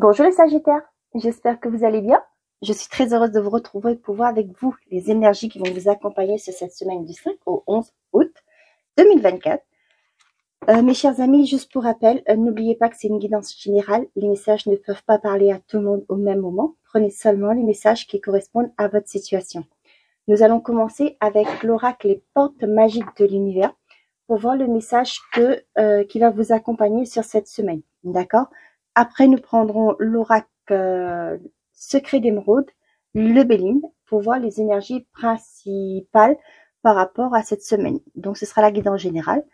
Bonjour les Sagittaires, j'espère que vous allez bien. Je suis très heureuse de vous retrouver pour voir avec vous les énergies qui vont vous accompagner sur cette semaine du 5 au 11 août 2024. Mes chers amis, juste pour rappel, n'oubliez pas que c'est une guidance générale. Les messages ne peuvent pas parler à tout le monde au même moment. Prenez seulement les messages qui correspondent à votre situation. Nous allons commencer avec l'oracle Les Portes Magiques de l'Univers pour voir le message qui va vous accompagner sur cette semaine. D'accord ? Après, nous prendrons l'oracle Secret d'Émeraude, le Béline, pour voir les énergies principales par rapport à cette semaine. Donc, ce sera la guidance générale.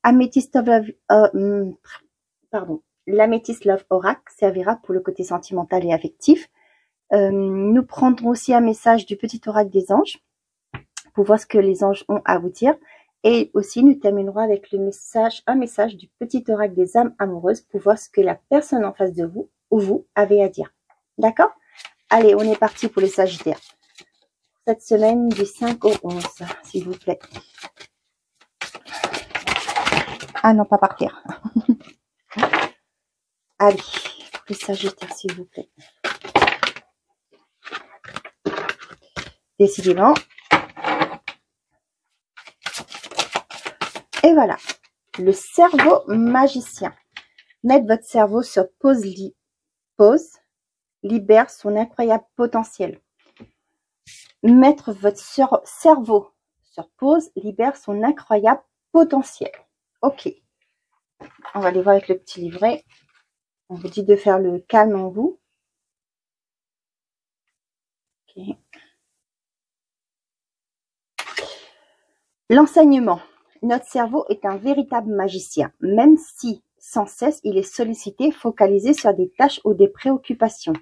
L'Améthyste Love Oracle servira pour le côté sentimental et affectif. Nous prendrons aussi un message du petit oracle des anges pour voir ce que les anges ont à vous dire. Et aussi, nous terminerons avec un message du petit oracle des âmes amoureuses pour voir ce que la personne en face de vous ou vous avez à dire. D'accord? Allez, on est parti pour les Sagittaires. Cette semaine du 5 au 11, s'il vous plaît. Ah non, pas par terre. Allez, pour les Sagittaires, s'il vous plaît. Décidément. Et voilà, le cerveau magicien. Mettre votre cerveau sur pause, libère son incroyable potentiel. Mettre votre cerveau sur pause libère son incroyable potentiel. Ok, on va aller voir avec le petit livret. On vous dit de faire le calme en vous. Ok. L'enseignement. Notre cerveau est un véritable magicien, même si sans cesse il est sollicité, focalisé sur des tâches ou des préoccupations.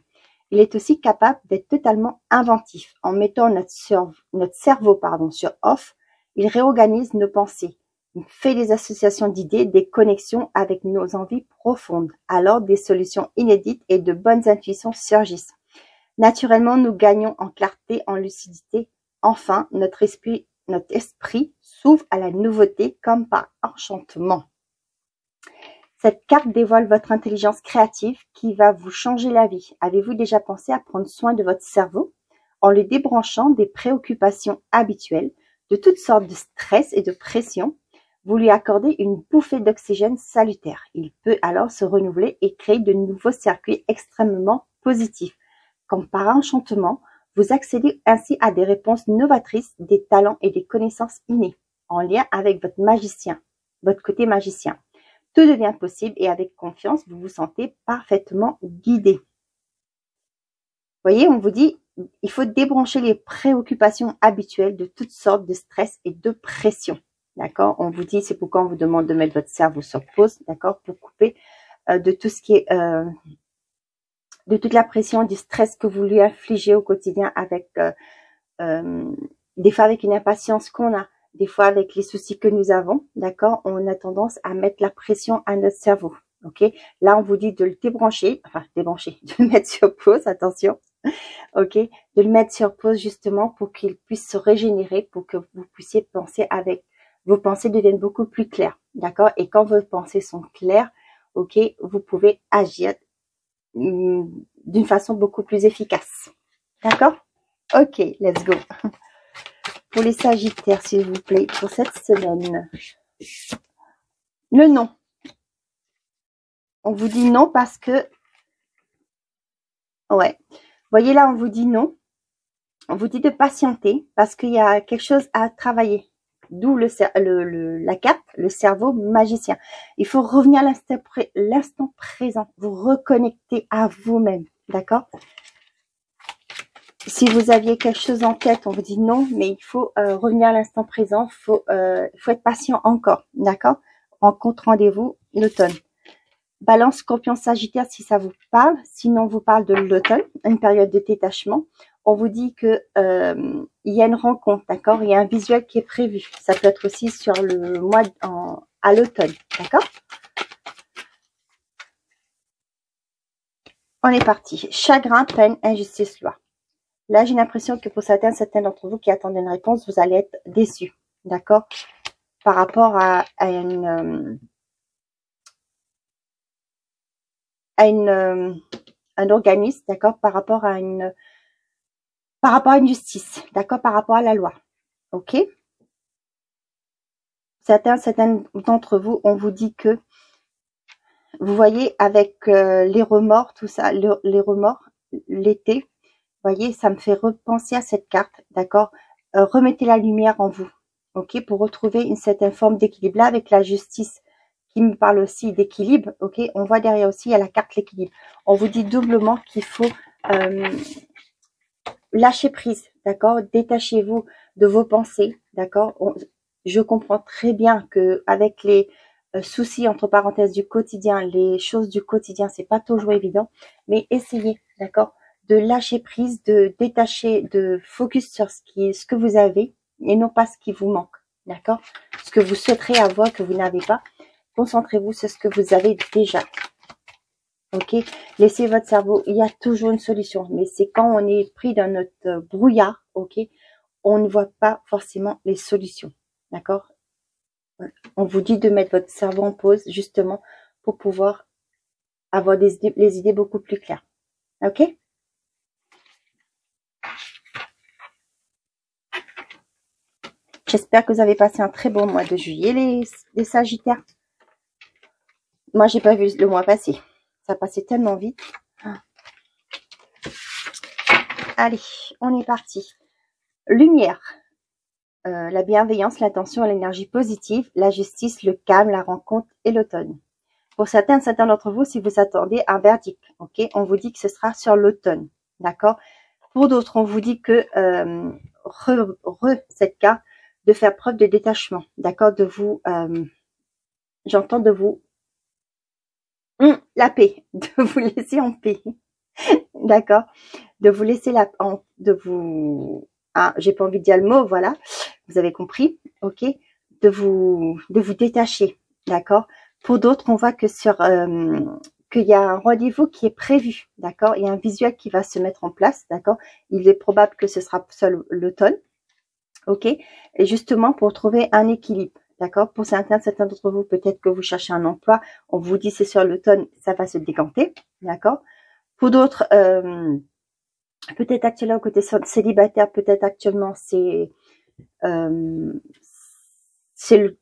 Il est aussi capable d'être totalement inventif. En mettant notre cerveau sur off, il réorganise nos pensées, il fait des associations d'idées, des connexions avec nos envies profondes. Alors des solutions inédites et de bonnes intuitions surgissent. Naturellement, nous gagnons en clarté, en lucidité. Enfin, notre esprit s'ouvre à la nouveauté comme par enchantement. Cette carte dévoile votre intelligence créative qui va vous changer la vie. Avez-vous déjà pensé à prendre soin de votre cerveau en le débranchant des préoccupations habituelles, de toutes sortes de stress et de pression? Vous lui accordez une bouffée d'oxygène salutaire. Il peut alors se renouveler et créer de nouveaux circuits extrêmement positifs. Comme par enchantement, vous accédez ainsi à des réponses novatrices, des talents et des connaissances innées, en lien avec votre côté magicien. Tout devient possible et avec confiance, vous vous sentez parfaitement guidé. Vous voyez, on vous dit, il faut débrancher les préoccupations habituelles de toutes sortes de stress et de pression. D'accord? On vous dit, c'est pourquoi on vous demande de mettre votre cerveau sur pause, d'accord? Pour couper de tout ce qui est... de toute la pression, du stress que vous lui infligez au quotidien avec des fois avec une impatience qu'on a, des fois avec les soucis que nous avons, d'accord, on a tendance à mettre la pression à notre cerveau, ok. Là, on vous dit de le débrancher, de le mettre sur pause, attention, ok, de le mettre sur pause justement pour qu'il puisse se régénérer, pour que vous puissiez penser avec, vos pensées deviennent beaucoup plus claires, d'accord, et quand vos pensées sont claires, ok, vous pouvez agir d'une façon beaucoup plus efficace. D'accord? Ok, let's go. Pour les Sagittaires, s'il vous plaît, pour cette semaine. Le non. On vous dit non parce que... Ouais. Vous voyez là, on vous dit non. On vous dit de patienter parce qu'il y a quelque chose à travailler. D'où la carte, le cerveau magicien. Il faut revenir à l'instant présent. Vous reconnecter à vous-même. D'accord? Si vous aviez quelque chose en tête, on vous dit non, mais il faut revenir à l'instant présent. Il faut être patient encore. D'accord? Rencontre rendez-vous l'automne. Balance, Scorpion, Sagittaire, si ça vous parle. Sinon, on vous parle de l'automne, une période de détachement. On vous dit que il y a une rencontre, d'accord? Il y a un visuel qui est prévu. Ça peut être aussi sur le mois à l'automne, d'accord? On est parti. Chagrin, peine, injustice, loi. Là, j'ai l'impression que pour certains d'entre vous qui attendent une réponse, vous allez être déçus, d'accord? Par rapport à une un organisme, d'accord, par rapport à une justice, d'accord, par rapport à la loi. Ok? Certains d'entre vous, on vous dit que, vous voyez, avec les remords, tout ça, les remords, l'été, voyez, ça me fait repenser à cette carte, d'accord? Remettez la lumière en vous, ok? Pour retrouver une certaine forme d'équilibre. Là, avec la justice, qui me parle aussi d'équilibre, ok? On voit derrière aussi, il y a la carte l'équilibre. On vous dit doublement qu'il faut lâcher prise, d'accord? Détachez-vous de vos pensées, d'accord? Je comprends très bien que avec les soucis, entre parenthèses, du quotidien, les choses du quotidien, c'est pas toujours évident, mais essayez, d'accord? De lâcher prise, de détacher, de focus sur ce que vous avez et non pas ce qui vous manque, d'accord? Ce que vous souhaiterez avoir que vous n'avez pas. Concentrez-vous sur ce que vous avez déjà. Ok, laissez votre cerveau, il y a toujours une solution, mais c'est quand on est pris dans notre brouillard, ok, on ne voit pas forcément les solutions, d'accord? On vous dit de mettre votre cerveau en pause, justement, pour pouvoir avoir les idées beaucoup plus claires, ok? J'espère que vous avez passé un très bon mois de juillet, les Sagittaires. Moi, j'ai pas vu le mois passer, ça passait tellement vite. Allez, on est parti. Lumière. La bienveillance, l'attention, l'énergie positive, la justice, le calme, la rencontre et l'automne. Pour certains d'entre vous, si vous attendez un verdict, ok, on vous dit que ce sera sur l'automne, d'accord. Pour d'autres, on vous dit que cette carte, de faire preuve de détachement, d'accord, de vous, j'entends de vous, la paix, de vous laisser en paix, d'accord, de vous laisser j'ai pas envie de dire le mot, voilà, vous avez compris, ok, de vous détacher, d'accord. Pour d'autres, on voit que qu'il y a un rendez-vous qui est prévu, d'accord. Il y a un visuel qui va se mettre en place, d'accord. Il est probable que ce sera seul l'automne, ok. Et justement pour trouver un équilibre, d'accord. Pour certains d'entre vous, peut-être que vous cherchez un emploi, on vous dit c'est sur l'automne, ça va se décanter, d'accord. Pour d'autres, peut-être actuellement côté célibataire, peut-être actuellement c'est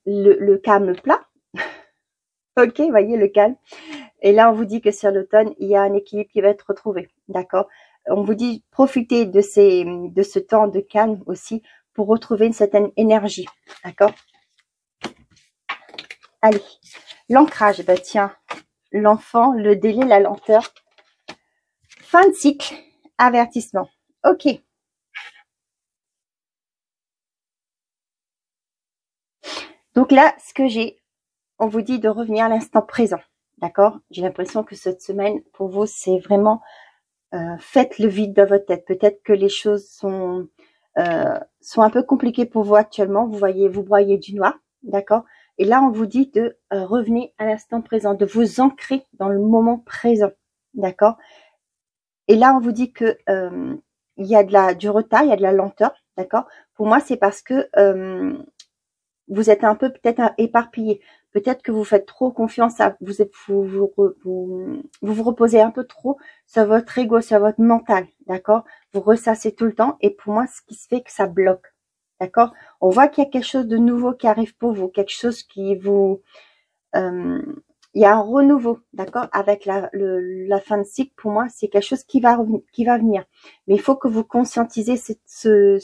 le calme plat. Ok, voyez le calme. Et là, on vous dit que sur l'automne, il y a un équilibre qui va être retrouvé. D'accord. On vous dit profitez de ce temps de calme aussi pour retrouver une certaine énergie. D'accord. Allez, l'ancrage. Ben tiens, l'enfant, le délai, la lenteur. Fin de cycle. Avertissement. Ok. Donc là, ce que j'ai, on vous dit de revenir à l'instant présent. D'accord. J'ai l'impression que cette semaine, pour vous, c'est vraiment faites le vide dans votre tête. Peut-être que les choses sont un peu compliquées pour vous actuellement. Vous broyez du noir, d'accord. Et là, on vous dit de revenir à l'instant présent, de vous ancrer dans le moment présent, d'accord. Et là, on vous dit que il y a du retard, il y a de la lenteur, d'accord. Pour moi, c'est parce que vous êtes un peu peut-être éparpillé. Peut-être que vous faites trop confiance à vous reposez un peu trop sur votre ego, sur votre mental, d'accord. Vous ressassez tout le temps et pour moi, ce qui se fait que ça bloque, d'accord. On voit qu'il y a quelque chose de nouveau qui arrive pour vous, quelque chose qui vous, il y a un renouveau, d'accord, avec la fin de cycle. Pour moi, c'est quelque chose qui va venir, mais il faut que vous conscientisez ce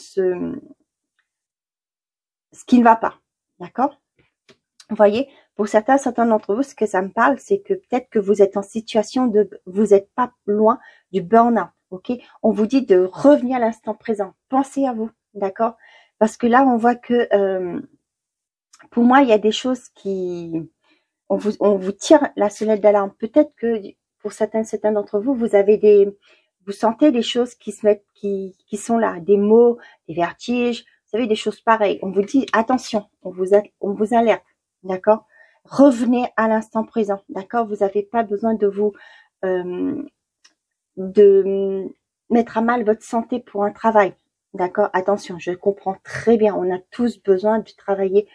qui ne va pas, d'accord. Vous voyez, pour certains d'entre vous, ce que ça me parle, c'est que peut-être que vous êtes en situation vous n'êtes pas loin du burn-out, ok. On vous dit de revenir à l'instant présent. Pensez à vous, d'accord. Parce que là, on voit que, pour moi, il y a des choses on vous tire la sonnette d'alarme. Peut-être que pour certains d'entre vous, vous sentez des choses qui sont là, des maux, des vertiges, vous savez, des choses pareilles. On vous dit attention, on vous alerte. D'accord. Revenez à l'instant présent. D'accord. Vous n'avez pas besoin de mettre à mal votre santé pour un travail. D'accord. Attention, je comprends très bien. On a tous besoin de travailler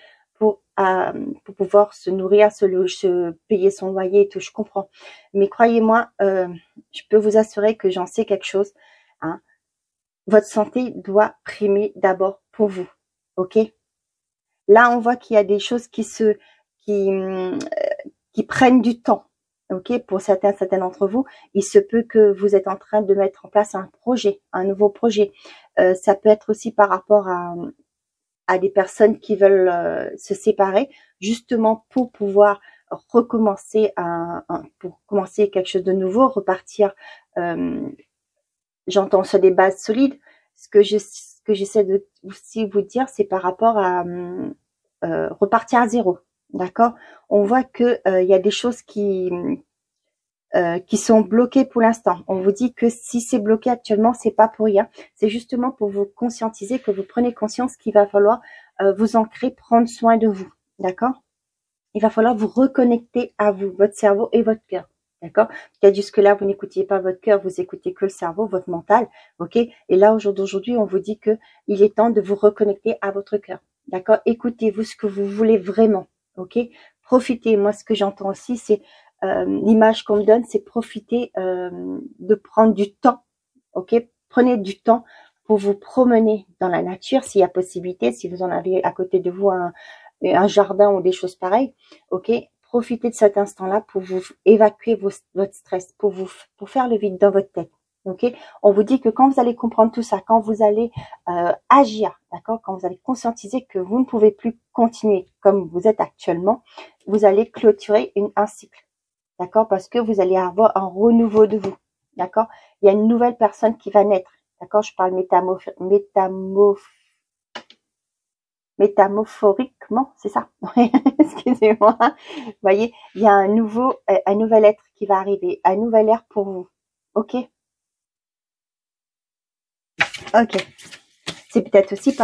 pour pouvoir se nourrir, se payer son loyer et tout, je comprends. Mais croyez-moi, je peux vous assurer que j'en sais quelque chose. Hein. Votre santé doit primer d'abord pour vous, ok? Là, on voit qu'il y a des choses qui prennent du temps, ok? Pour certains d'entre vous, il se peut que vous êtes en train de mettre en place un projet, un nouveau projet. Ça peut être aussi par rapport à des personnes qui veulent se séparer, justement pour pouvoir recommencer pour commencer quelque chose de nouveau, repartir. J'entends sur des bases solides. Ce que j'essaie de aussi vous dire, c'est par rapport à repartir à zéro. D'accord? On voit que il y a des choses qui sont bloquées pour l'instant. On vous dit que si c'est bloqué actuellement, c'est pas pour rien. C'est justement pour vous conscientiser, que vous prenez conscience qu'il va falloir vous ancrer, prendre soin de vous. D'accord? Il va falloir vous reconnecter à vous, votre cerveau et votre cœur. D'accord? Peut-être jusque-là, vous n'écoutiez pas votre cœur, vous écoutez que le cerveau, votre mental. Ok? Et là, aujourd'hui, on vous dit que il est temps de vous reconnecter à votre cœur. D'accord? Écoutez-vous ce que vous voulez vraiment. Ok? Profitez. Moi, ce que j'entends aussi, c'est l'image qu'on me donne, c'est profiter de prendre du temps. Ok? Prenez du temps pour vous promener dans la nature, s'il y a possibilité, si vous en avez à côté de vous un jardin ou des choses pareilles. Ok? Profitez de cet instant-là pour vous évacuer votre stress, pour faire le vide dans votre tête. Ok? On vous dit que quand vous allez comprendre tout ça, quand vous allez agir, d'accord, quand vous allez conscientiser que vous ne pouvez plus continuer comme vous êtes actuellement, vous allez clôturer un cycle, d'accord, parce que vous allez avoir un renouveau de vous, d'accord. Il y a une nouvelle personne qui va naître, d'accord. Je parle métamophoriquement, c'est ça. Excusez-moi. Vous voyez, il y a un nouvel être qui va arriver, un nouvel ère pour vous. Ok. Ok. C'est peut-être aussi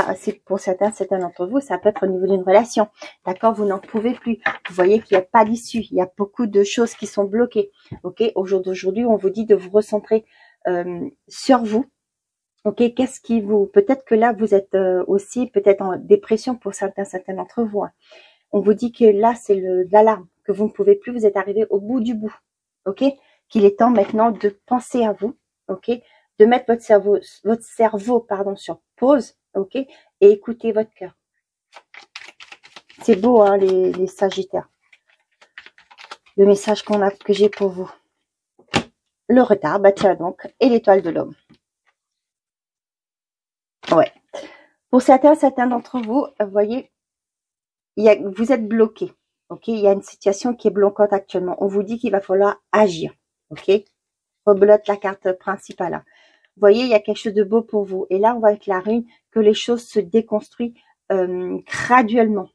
pour certains d'entre vous, ça peut être au niveau d'une relation. D'accord, vous n'en pouvez plus. Vous voyez qu'il n'y a pas d'issue. Il y a beaucoup de choses qui sont bloquées. Ok, au jour d'aujourd'hui, on vous dit de vous recentrer sur vous. Ok, qu'est-ce qui vous... Peut-être que là, vous êtes aussi peut-être en dépression pour certains d'entre vous. Hein. On vous dit que là, c'est l'alarme, que vous ne pouvez plus, vous êtes arrivé au bout du bout. Ok, qu'il est temps maintenant de penser à vous. Ok, de mettre votre cerveau, sur pause. Ok, et écoutez votre cœur. C'est beau, hein, les Sagittaires. Le message que j'ai pour vous. Le retard, bah tiens donc, et l'étoile de l'homme. Ouais. Pour certains d'entre vous, vous voyez, vous êtes bloqué. Ok, il y a une situation qui est bloquante actuellement. On vous dit qu'il va falloir agir. Ok, rebelote la carte principale. Là. Vous voyez, il y a quelque chose de beau pour vous. Et là, on voit avec la rune que les choses se déconstruisent graduellement.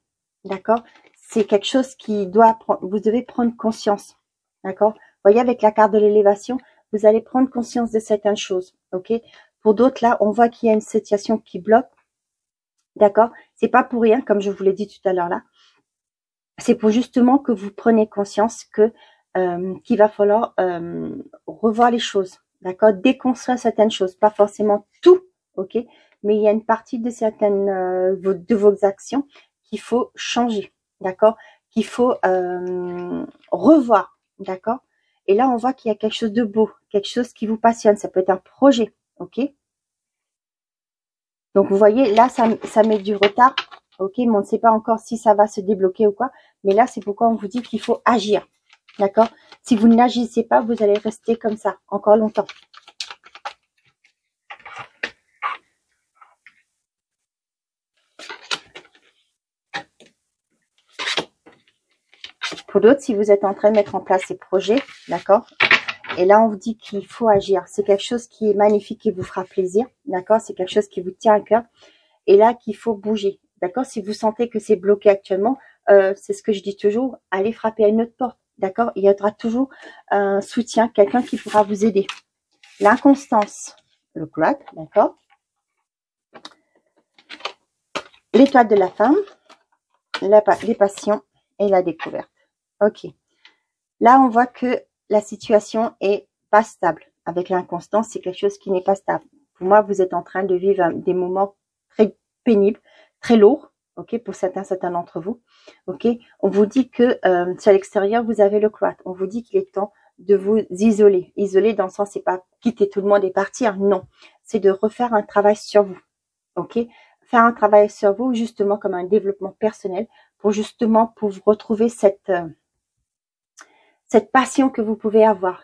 D'accord? C'est quelque chose qui vous devez prendre conscience. D'accord? Vous voyez, avec la carte de l'élévation, vous allez prendre conscience de certaines choses. Ok? Pour d'autres, là, on voit qu'il y a une situation qui bloque. D'accord? C'est pas pour rien, comme je vous l'ai dit tout à l'heure là. C'est pour justement que vous preniez conscience qu'il va falloir revoir les choses. D'accord? Déconstruire certaines choses. Pas forcément tout. Ok? Mais il y a une partie de certaines de vos actions qu'il faut changer. D'accord? Qu'il faut revoir. D'accord? Et là, on voit qu'il y a quelque chose de beau. Quelque chose qui vous passionne. Ça peut être un projet. Ok? Donc, vous voyez, là, ça met du retard. Ok, mais on ne sait pas encore si ça va se débloquer ou quoi. Mais là, c'est pourquoi on vous dit qu'il faut agir. D'accord? Si vous n'agissez pas, vous allez rester comme ça encore longtemps. Pour d'autres, si vous êtes en train de mettre en place ces projets, d'accord? Et là, on vous dit qu'il faut agir. C'est quelque chose qui est magnifique, qui vous fera plaisir. D'accord? C'est quelque chose qui vous tient à cœur. Et là, qu'il faut bouger. D'accord? Si vous sentez que c'est bloqué actuellement, c'est ce que je dis toujours, allez frapper à une autre porte. D'accord? Il y aura toujours un soutien, quelqu'un qui pourra vous aider. L'inconstance, le cloître, d'accord? L'étoile de la femme, les passions et la découverte. Ok. Là, on voit que la situation est pas stable. Avec l'inconstance, c'est quelque chose qui n'est pas stable. Pour moi, vous êtes en train de vivre des moments très pénibles, très lourds. ok, pour certains d'entre vous, ok. On vous dit que sur l'extérieur, vous avez le cloître. On vous dit qu'il est temps de vous isoler. Isoler dans le sens, c'est pas quitter tout le monde et partir, non. C'est de refaire un travail sur vous, ok. Faire un travail sur vous, justement, comme un développement personnel, pour justement pour vous retrouver cette passion que vous pouvez avoir,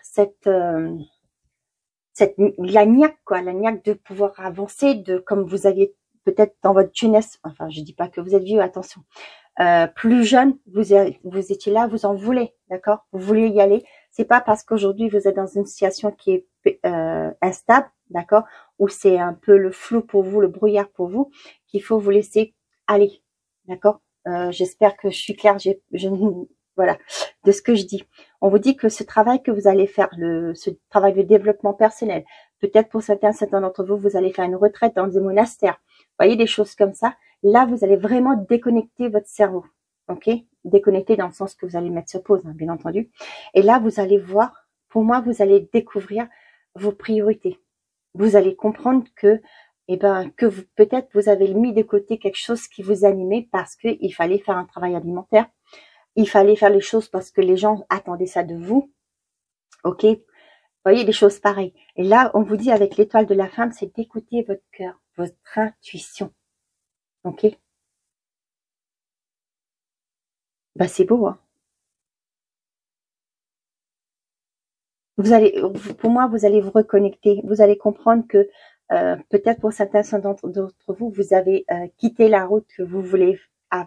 la niaque, quoi, la niaque de pouvoir avancer, de comme vous aviez peut-être dans votre jeunesse, enfin je dis pas que vous êtes vieux, attention, plus jeune, vous étiez là, vous en voulez, d'accord, vous voulez y aller. C'est pas parce qu'aujourd'hui vous êtes dans une situation qui est instable, d'accord, où c'est un peu le flou pour vous, le brouillard pour vous, qu'il faut vous laisser aller, d'accord. J'espère que je suis claire, voilà, de ce que je dis. On vous dit que ce travail que vous allez faire, ce travail de développement personnel, peut-être pour certains d'entre vous, vous allez faire une retraite dans des monastères. Vous voyez, des choses comme ça. Là, vous allez vraiment déconnecter votre cerveau. Ok? Déconnecter dans le sens que vous allez mettre sur pause, hein, bien entendu. Et là, vous allez voir, pour moi, vous allez découvrir vos priorités. Vous allez comprendre que, peut-être vous avez mis de côté quelque chose qui vous animait parce qu'il fallait faire un travail alimentaire. Il fallait faire les choses parce que les gens attendaient ça de vous. Ok? Vous voyez, des choses pareilles. Et là, on vous dit avec l'étoile de la femme, c'est d'écouter votre cœur, votre intuition. Ok? Bah, c'est beau, hein? Pour moi, vous allez vous reconnecter. Vous allez comprendre que peut-être pour certains d'entre vous, vous avez quitté la route que vous voulez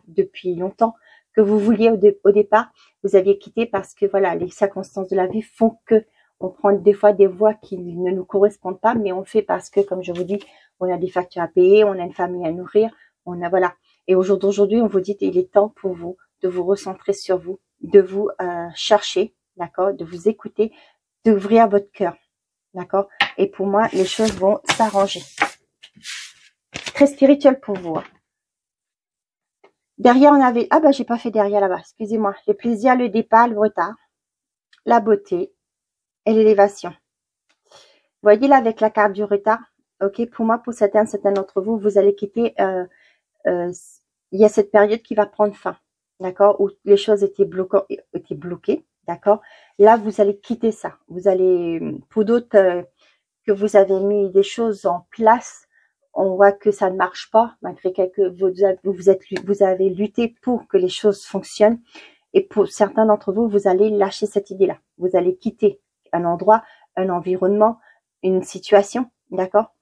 depuis longtemps, que vous vouliez au départ. Vous aviez quitté parce que voilà, les circonstances de la vie font que on prend des fois des voies qui ne nous correspondent pas, mais on le fait parce que, comme je vous dis, on a des factures à payer, on a une famille à nourrir, on a voilà. Et au jour d'aujourd'hui, on vous dit qu'il est temps pour vous de vous recentrer sur vous, de vous chercher, d'accord, de vous écouter, d'ouvrir votre cœur, d'accord. Et pour moi, les choses vont s'arranger. Très spirituel pour vous. Hein. Derrière, on avait... Ah bah, j'ai pas fait derrière là-bas, excusez-moi. Le plaisir, le départ, le retard, la beauté et l'élévation. Vous voyez là, avec la carte du retard, ok, pour moi, pour certains d'entre vous, vous allez quitter... il y a cette période qui va prendre fin, d'accord, où les choses étaient bloquées, d'accord. Là, vous allez quitter ça. Vous allez... Pour d'autres... que vous avez mis des choses en place, on voit que ça ne marche pas, malgré que vous avez lutté pour que les choses fonctionnent. Et pour certains d'entre vous, vous allez lâcher cette idée-là. Vous allez quitter un endroit, un environnement, une situation, d'accord?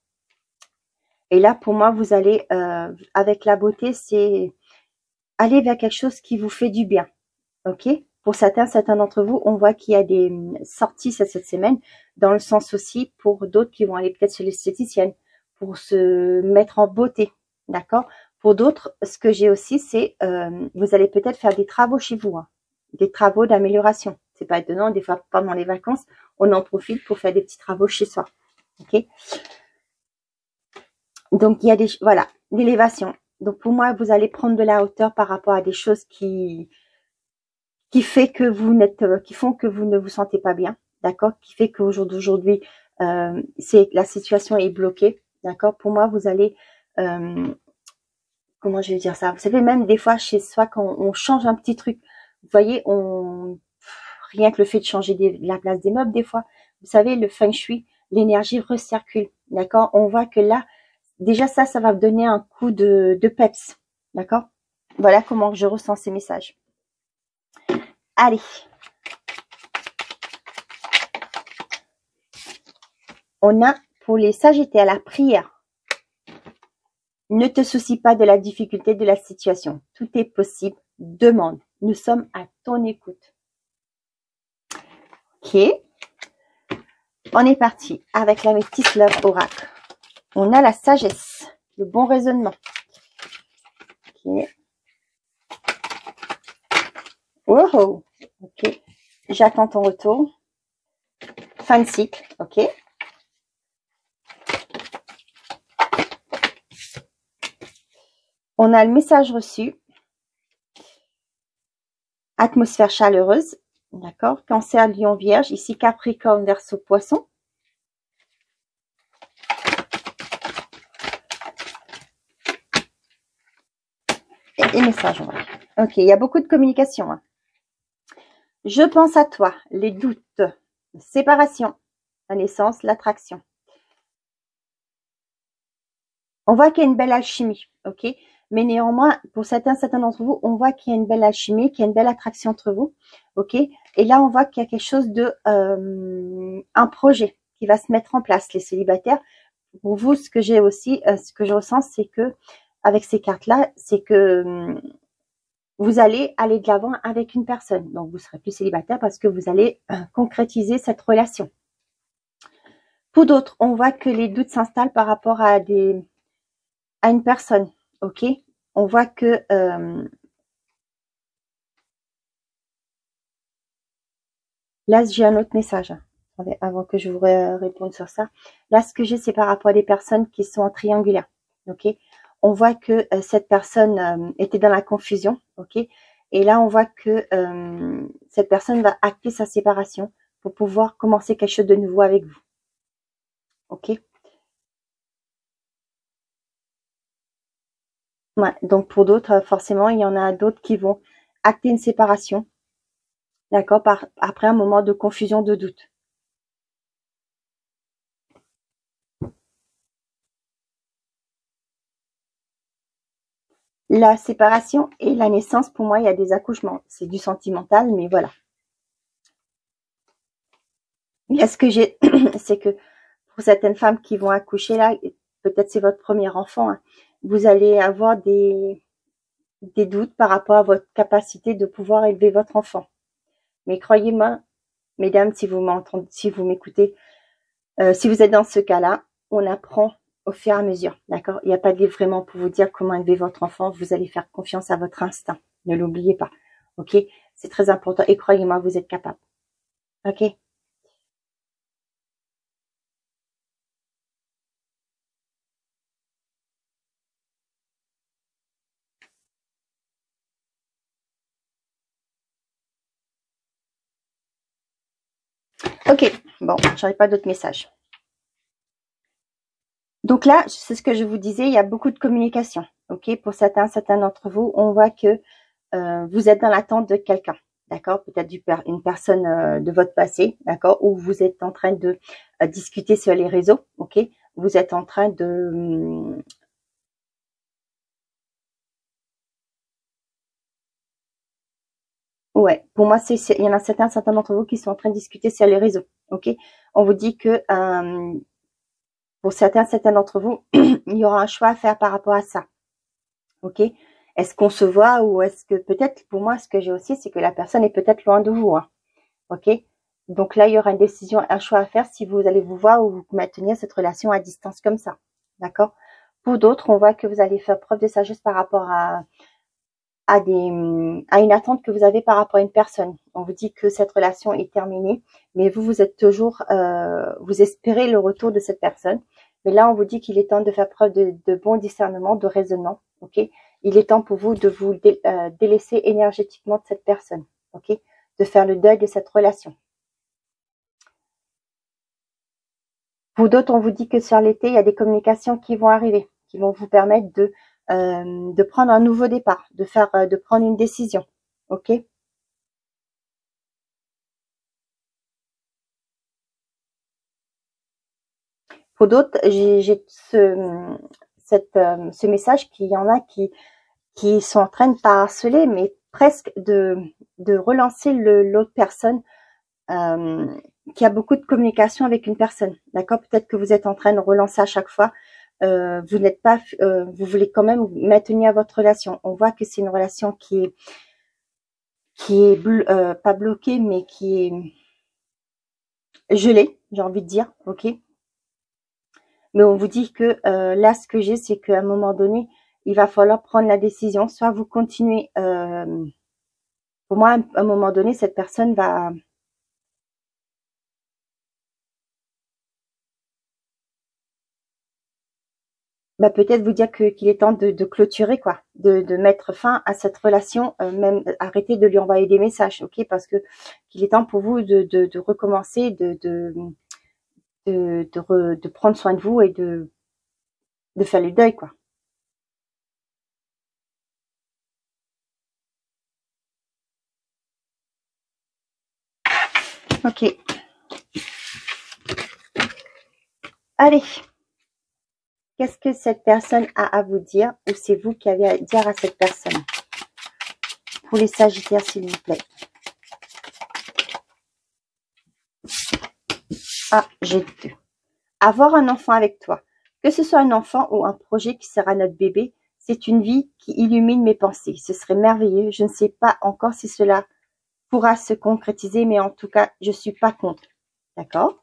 Et là, pour moi, vous allez, avec la beauté, c'est aller vers quelque chose qui vous fait du bien, ok? Pour certains d'entre vous, on voit qu'il y a des sorties cette semaine, dans le sens aussi pour d'autres qui vont aller peut-être chez l'esthéticienne, pour se mettre en beauté, d'accord? Pour d'autres, ce que j'ai aussi, c'est vous allez peut-être faire des travaux chez vous, hein, des travaux d'amélioration. C'est pas étonnant, des fois pendant les vacances, on en profite pour faire des petits travaux chez soi, ok? Donc il y a voilà, l'élévation. Donc pour moi, vous allez prendre de la hauteur par rapport à des choses qui fait que qui font que vous ne vous sentez pas bien, d'accord, qui fait qu'au jour d'aujourd'hui, la situation est bloquée, d'accord. Pour moi, vous allez, comment je vais dire ça, vous savez, même des fois chez soi, quand on change un petit truc, vous voyez, rien que le fait de changer la place des meubles, des fois, vous savez, le feng shui, l'énergie recircule, d'accord. On voit que là, déjà ça va vous donner un coup de peps, d'accord. Voilà comment je ressens ces messages. Allez, on a pour les Sagittaires la prière. Ne te soucie pas de la difficulté de la situation. Tout est possible. Demande. Nous sommes à ton écoute. Ok. On est parti avec la Métis Love Oracle. On a la sagesse, le bon raisonnement. Ok. Oh, ok. J'attends ton retour. Fin de cycle. Ok. On a le message reçu. Atmosphère chaleureuse. D'accord. Cancer, Lion, Vierge. Ici, Capricorne, Verseau, Poisson. et messages. Ok, il y a beaucoup de communication. Hein. Je pense à toi, les doutes, séparation, la naissance, l'attraction. On voit qu'il y a une belle alchimie, ok? Mais néanmoins, pour certains d'entre vous, on voit qu'il y a une belle alchimie, qu'il y a une belle attraction entre vous, ok? Et là, on voit qu'il y a quelque chose de, un projet qui va se mettre en place, les célibataires. Pour vous, ce que j'ai aussi, ce que je ressens, c'est que, avec ces cartes-là, c'est que vous allez aller de l'avant avec une personne. Donc, vous serez plus célibataire parce que vous allez concrétiser cette relation. Pour d'autres, on voit que les doutes s'installent par rapport à une personne, ok? On voit que là, j'ai un autre message. Attendez, avant que je vous réponde sur ça. Là, ce que j'ai, c'est par rapport à des personnes qui sont en triangulaire, ok? On voit que cette personne était dans la confusion, ok? Et là, on voit que cette personne va acter sa séparation pour pouvoir commencer quelque chose de nouveau avec vous, ok? Ouais, donc pour d'autres, forcément, il y en a d'autres qui vont acter une séparation, d'accord, après un moment de confusion, de doute. La séparation et la naissance, pour moi, il y a des accouchements. C'est du sentimental, mais voilà. Là, ce que j'ai, c'est que pour certaines femmes qui vont accoucher là, peut-être c'est votre premier enfant, hein, vous allez avoir des doutes par rapport à votre capacité de pouvoir élever votre enfant. Mais croyez-moi, mesdames, si vous m'entendez, si vous m'écoutez, si vous êtes dans ce cas-là, on apprend au fur et à mesure, d'accord? Il n'y a pas de livre vraiment pour vous dire comment élever votre enfant. Vous allez faire confiance à votre instinct. Ne l'oubliez pas, ok? C'est très important. Et croyez-moi, vous êtes capable, ok? Ok, bon, j'aurais pas d'autres messages. Donc là, c'est ce que je vous disais, il y a beaucoup de communication, ok? Pour certains d'entre vous, on voit que vous êtes dans l'attente de quelqu'un, d'accord? Peut-être une personne de votre passé, d'accord? Ou vous êtes en train de discuter sur les réseaux, ok? Vous êtes en train de... ouais, pour moi, il y en a certains d'entre vous qui sont en train de discuter sur les réseaux, ok? On vous dit que pour certains d'entre vous, il y aura un choix à faire par rapport à ça, ok? Est-ce qu'on se voit ou est-ce que peut-être, pour moi, ce que j'ai aussi, c'est que la personne est peut-être loin de vous, hein, ok? Donc là, il y aura une décision, un choix à faire si vous allez vous voir ou vous maintenir cette relation à distance comme ça, d'accord? Pour d'autres, on voit que vous allez faire preuve de sagesse par rapport à une attente que vous avez par rapport à une personne. On vous dit que cette relation est terminée, mais vous êtes toujours, vous espérez le retour de cette personne. Mais là, on vous dit qu'il est temps de faire preuve de bon discernement, de raisonnement, ok? Il est temps pour vous de vous délaisser énergétiquement de cette personne, ok? De faire le deuil de cette relation. Pour d'autres, on vous dit que sur l'été, il y a des communications qui vont arriver, qui vont vous permettre de prendre un nouveau départ, de prendre une décision, ok? Pour d'autres, j'ai ce message qu'il y en a qui sont en train de pas harceler, mais presque de relancer l'autre personne qui a beaucoup de communication avec une personne. D'accord? Peut-être que vous êtes en train de relancer à chaque fois. Vous n'êtes pas, vous voulez quand même maintenir votre relation. On voit que c'est une relation qui est pas bloquée, mais qui est gelée, j'ai envie de dire. Ok? Mais on vous dit que là, ce que j'ai, c'est qu'à un moment donné, il va falloir prendre la décision. Soit vous continuez. Pour moi, à un moment donné, cette personne va... bah, peut-être vous dire qu'il est temps de clôturer, quoi, de mettre fin à cette relation, même arrêter de lui envoyer des messages, ok, parce que qu'il est temps pour vous de recommencer, de prendre soin de vous et de faire le deuil, quoi. Ok. Allez. Qu'est-ce que cette personne a à vous dire ou c'est vous qui avez à dire à cette personne? Pour les Sagittaires, s'il vous plaît. Ah, j'ai 2. Avoir un enfant avec toi. Que ce soit un enfant ou un projet qui sera notre bébé, c'est une vie qui illumine mes pensées. Ce serait merveilleux. Je ne sais pas encore si cela pourra se concrétiser, mais en tout cas, je suis pas contre. D'accord?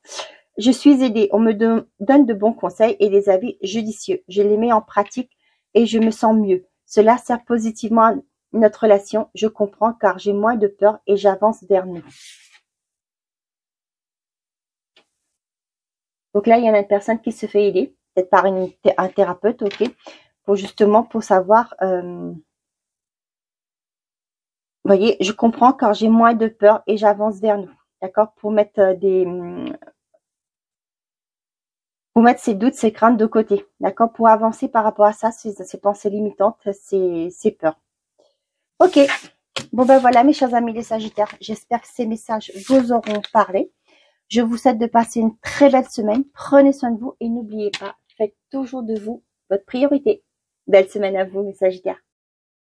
Je suis aidée. On me donne de bons conseils et des avis judicieux. Je les mets en pratique et je me sens mieux. Cela sert positivement à notre relation. Je comprends car j'ai moins de peur et j'avance vers nous. Donc là, il y en a une personne qui se fait aider, peut-être par un thérapeute, ok, pour savoir, vous voyez, je comprends car j'ai moins de peur et j'avance vers nous, d'accord, pour mettre ces doutes, ces craintes de côté, d'accord, pour avancer par rapport à ça, ces pensées limitantes, ces peurs. Ok, bon ben voilà mes chers amis les Sagittaires, j'espère que ces messages vous auront parlé. Je vous souhaite de passer une très belle semaine. Prenez soin de vous et n'oubliez pas, faites toujours de vous votre priorité. Belle semaine à vous, mes Sagittaires.